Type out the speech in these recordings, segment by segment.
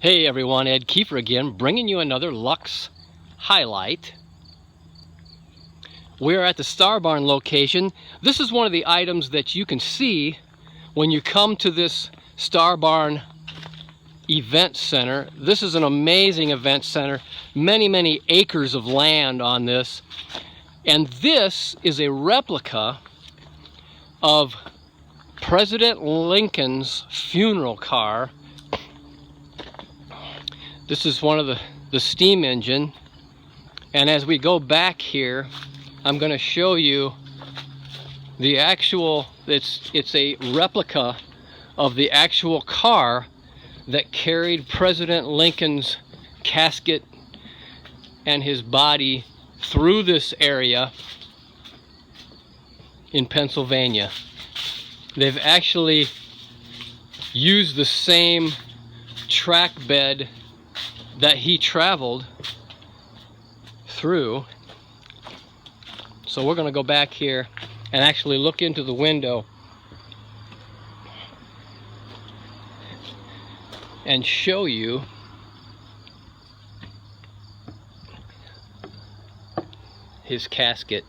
Hey everyone, Ed Kiefer again, bringing you another Luxe highlight. We're at the Star Barn location. This is one of the items that you can see when you come to this Star Barn event center. This is an amazing event center, many acres of land on this. And this is a replica of President Lincoln's funeral car. This is one of the steam engine, and as we go back here, I'm going to show you the actual, it's a replica of the actual car that carried President Lincoln's casket and his body through this area in Pennsylvania. They've actually used the same track bed that he traveled through. So we're going to go back here and actually look into the window and show you his casket.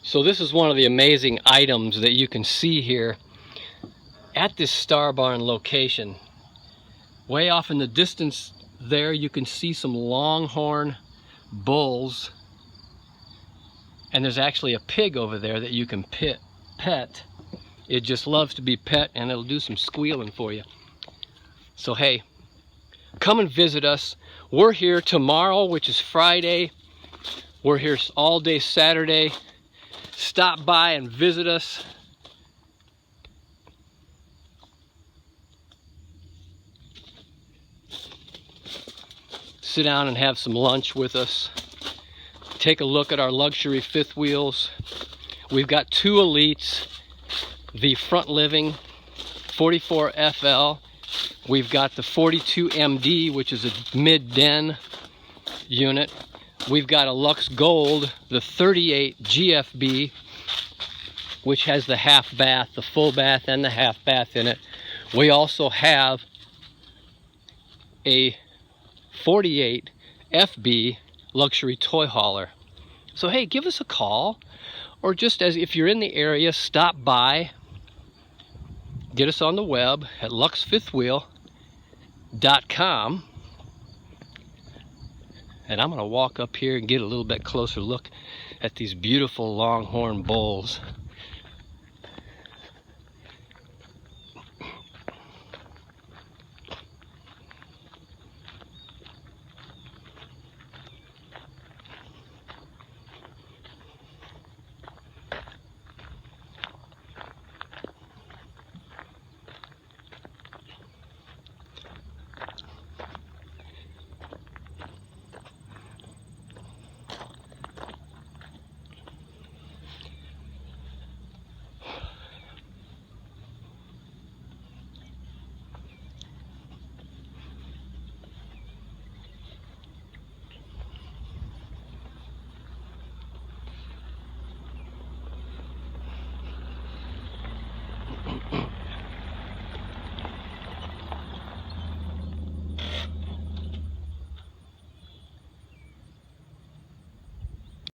So this is one of the amazing items that you can see here at this Star Barn location. Way off in the distance there, you can see some longhorn bulls, and there's actually a pig over there that you can pet. It just loves to be pet, and it'll do some squealing for you. So hey, come and visit us. We're here tomorrow, which is Friday. We're here all day Saturday. Stop by and visit us. Sit down and have some lunch with us. Take a look at our luxury fifth wheels. We've got two Elites, the front living 44 FL. We've got the 42 MD, which is a mid-den unit. We've got a Luxe Gold, the 38 GFB, which has the half bath, the full bath and the half bath in it. We also have a 48 FB luxury toy hauler. So hey, give us a call, or just as if you're in the area, stop by. Get us on the web at luxefifthwheel.com. And I'm going to walk up here and get a little bit closer look at these beautiful longhorn bulls.